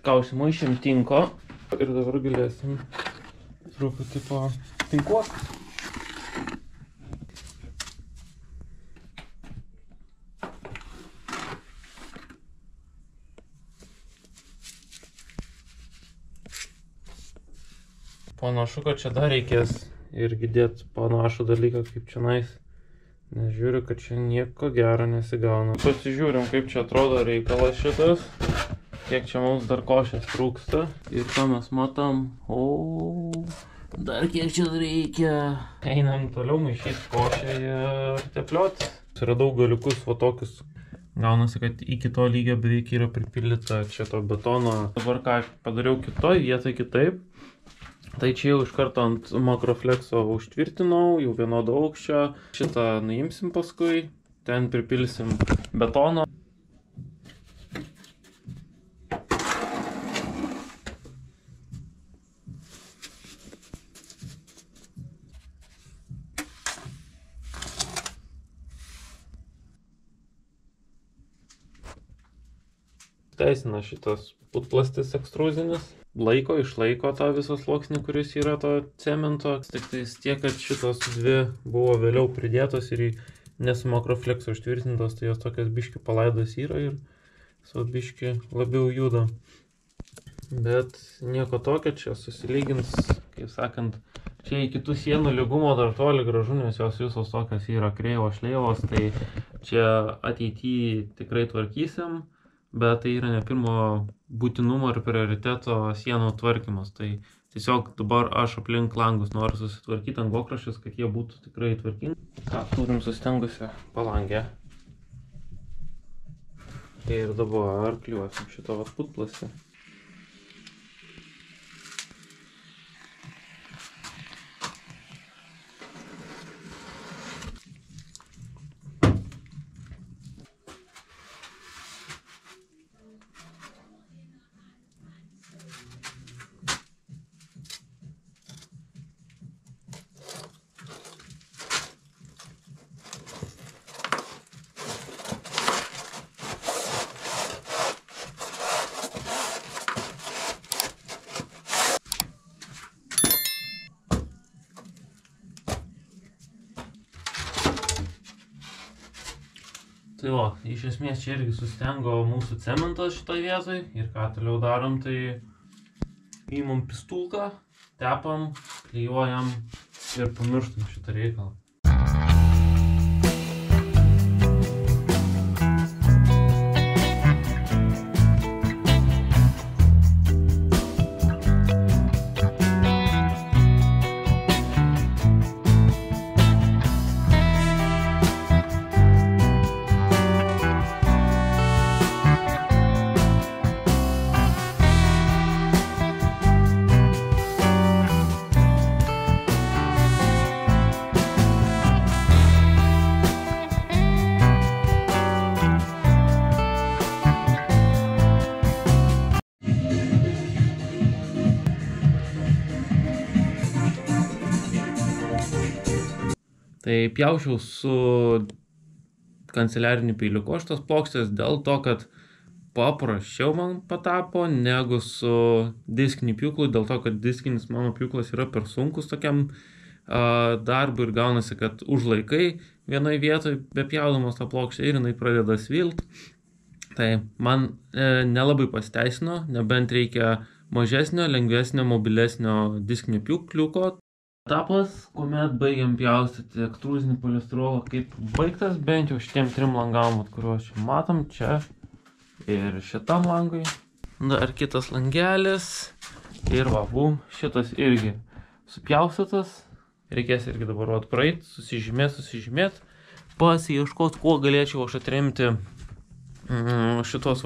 ką užsimaišėm tinko ir dabar galėsim truputį patinkuot. Panašu, kad čia dar reikės irgi dėti panašų dalyką kaip čionais, nes žiūriu, kad čia nieko gero nesigauna. Pasižiūrim, kaip čia atrodo reikalas šitas, kiek čia mums dar košės trūksta. Ir ką mes matom, dar kiek čia reikia. Einam toliau maišyti košę ir teplioti. Suradau galiukus va tokius. Gaunasi, kad iki to lygio beveik yra pripildyta čia to betono. Dabar ką padariau kitoj vietoj kitaip. Tai čia jau iš karto ant makroflekso užtvirtinau, jau vienodo aukščio. Šitą nuimsim paskui, ten pripilsim betono. Teisina šitas putplastis ekstruzinis. Išlaiko tą visą sluoksnį, kuris yra to cemento. Tik tiek, kad šitos dvi buvo vėliau pridėtos ir nesu makroflekso užtvirtintos, tai jos tokios biški palaidos yra ir su biški labiau juda. Bet nieko tokio, čia susilygins, kaip sakant, čia į kitų sienų lygumo dar toli gražu, nes jos visos tokios yra kreivos šleivos, tai čia ateityje tikrai tvarkysim. Bet tai yra ne pirmo būtinumo ir prioriteto sienų tvarkymas. Tai tiesiog dabar aš aplink langus noriu susitvarkyti angokraščius, kad jie būtų tikrai tvarkingi. Ką turim sustengusią palangę. Ir dabar kliuosim šitą putplastį. Tai va, iš esmės čia irgi sustengo mūsų cementas šitoj vietoj ir ką toliau darom, tai įmam pistulką, tepam, klijuojam ir pamirštam šitą reikalą. Tai pjaučiau su kanceliariniu peiliuku šitas plokštės dėl to, kad paprasčiau man patapo negu su diskiniu pjūklu, dėl to, kad diskinis mano pjūklas yra per sunkus tokiam darbui ir gaunasi, kad užlaikai vienoje vietoje bepjaudamas tą plokštę ir jinai pradeda svilt. Tai man nelabai pasiteisino, nebent reikia mažesnio, lengvesnio, mobilesnio diskinio pjūkliuko. Etapas, kuomet baigiam pjaustyti ekstruzinį polistirolą, kaip baigtas, bent jau šitiem trim langam, kuriuos čia matom, čia ir šitam langui. Dar kitas langelis ir va, bum, šitas irgi supjaustytas. Reikės irgi dabar praeit, susižymėt, pasiieškot, kuo galėčiau aš atremti šitos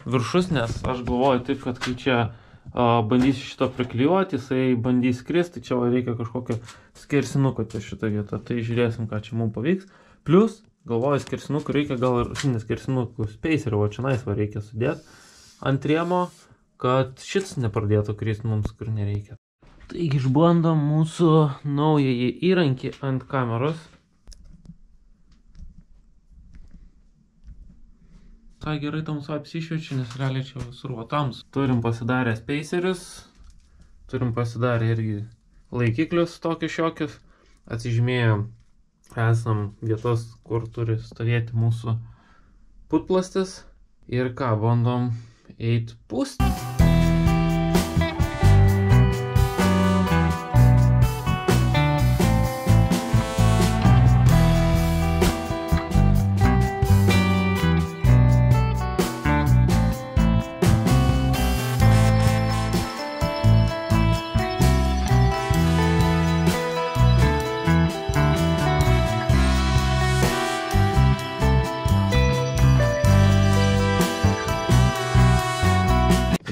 viršus, nes aš galvoju taip, kad kai čia bandysiu šito priklijuoti, jisai bandys skristi, tai čia reikia kažkokio skersinuko ties šitą vietą, tai žiūrėsim, ką čia mums pavyks. Plus, galvoju, skersinukų reikia gal ir skersinukų spacerio, o čia nais reikia sudėti ant rėmo, kad šits nepradėtų kristi mums, kur nereikia. Taigi išbandom mūsų naująjį įrankį ant kameros. Tai gerai tamsu apsišviečia, nes realiai čia visur va tamsu. Turim pasidarę spacerius, turim pasidarę irgi laikiklius tokius šiokius, atsižymėjom esam vietas, kur turi stovėti mūsų putplastis ir ką, bandom eiti pūsti.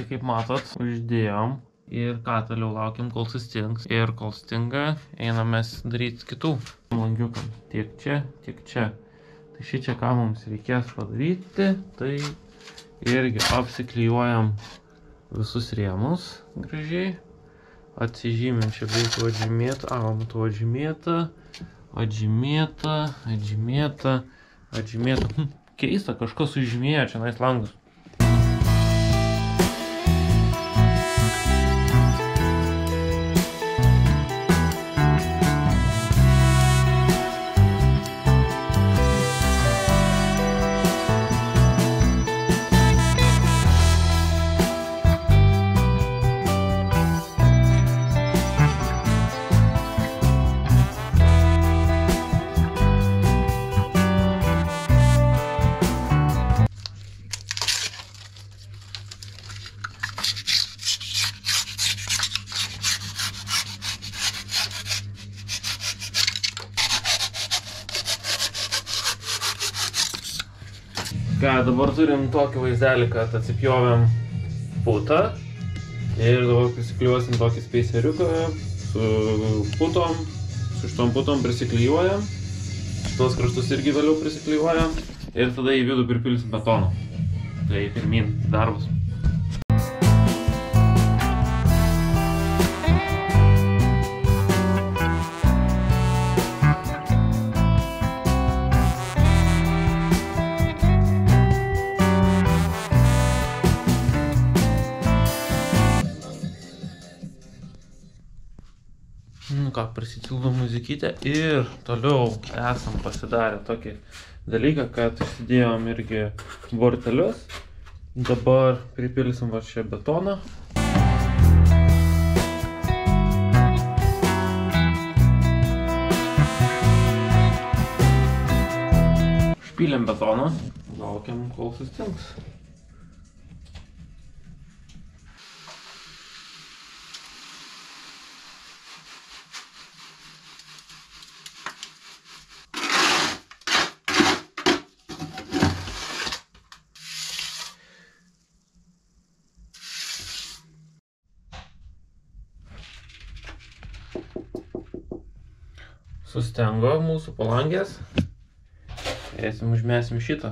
Kaip matot, uždėjom ir ką toliau laukiam, kol sustings. Ir kol stinga, einam mes daryti kitų langiukam. Tiek čia, tiek čia. Tai šičia ką mums reikės padaryti, tai irgi apsiklijuojam visus rėmus gražiai. Atsižymėm čia veikų atžymėtą, matau atžymėtą, atžymėtą, atžymėtą, atžymėtą. Keista, kažkas užžymėjo čia nais langus. Ką, dabar turim tokį vaizdelį, kad atsipjovėm putą ir dabar prisiklijuosim tokį spaceriuką su putom, su šitom putom prisiklijuojam, šitos kraštus irgi vėliau prisiklijuojam ir tada į vidų pripilsim betoną. Tai pirmin darbas. Nu ką, prisitildo muzikytę ir toliau esam pasidarę tokį dalyką, kad įsidėjom irgi bortelius. Dabar pripilsim va čia betoną. Špylėm betoną, laukiam kol sustings. Sustengo mūsų palangės. Eisim, užmesim šitą.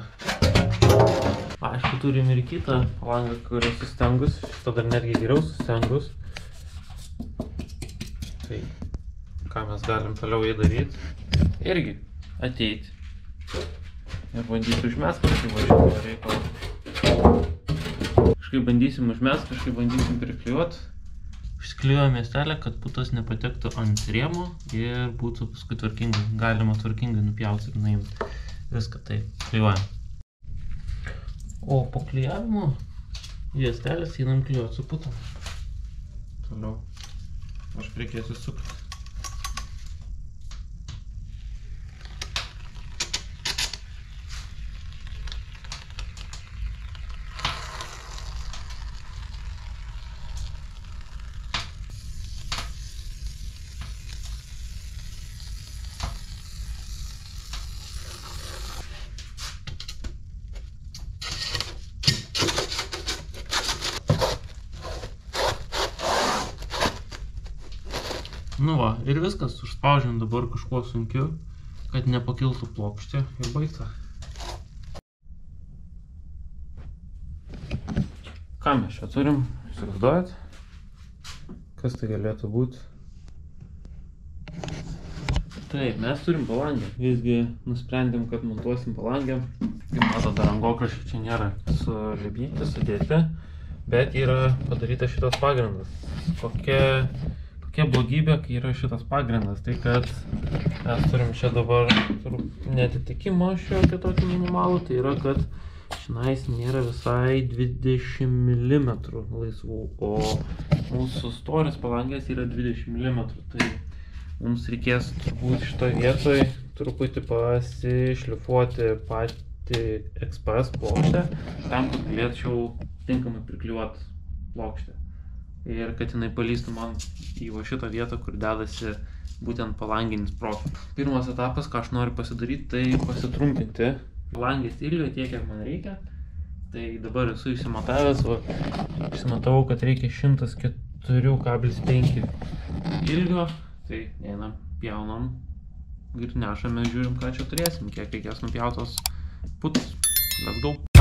Aišku, turim ir kitą palangą, kuri sustengus. Šitą dar netgi geriau sustengus. Tai, ką mes galim toliau daryti? Irgi ateiti. Ir bandyti užmest kažkaip važiuoti reikalą. Kažkaip bandysim užmest, kažkaip bandysim priklijuoti. Užsiklijuojam miestelę, kad putas nepatektų ant rėmo ir būtų paskui tvarkingai. Galima tvarkingai nupjauti ir nuimti. Viską taip klijuojam. O po klijavimo juostelės einam klijuoti su putom. Toliau aš reikėsiu sukti. Nu va, ir viskas, užspaudžiam dabar kažkuo sunkiu, kad nepakiltų plokštė ir baigta. Ką mes čia turim? Įsivaizduojat? Kas tai galėtų būti? Taip, mes turim palangę. Visgi nusprendėm, kad montuosim palangę. Kaip mato, dar angokraščiai čia nėra sulipdyti, sudėti, bet yra padarytas šitas pagrindas. Kokia blogybė, kai yra šitas pagrindas, tai kad mes turim čia dabar netitikimą šiokį tokį minimalų, tai yra, kad šiandien nėra visai 20 mm laisvų, o mūsų storis palangės yra 20 mm, tai mums reikės turbūt šitoje vietoje truputį pasišlifuoti patį XPS plokštę, tam, kad galėčiau tinkamai priklijuoti plokštę. Ir kad jinai palystų man į šitą vietą, kur dedasi būtent palanginis profilis. Pirmas etapas, ką aš noriu pasidaryti, tai pasitrumpinti palangės ilgio tiek, kiek man reikia. Tai dabar esu išsimatavęs, išsimatavau, kad reikia 104,5 ilgio. Tai einam, pjaunam ir nešame, žiūrim, ką čia turėsim, kiek reikės nupjautos putus. Let's go!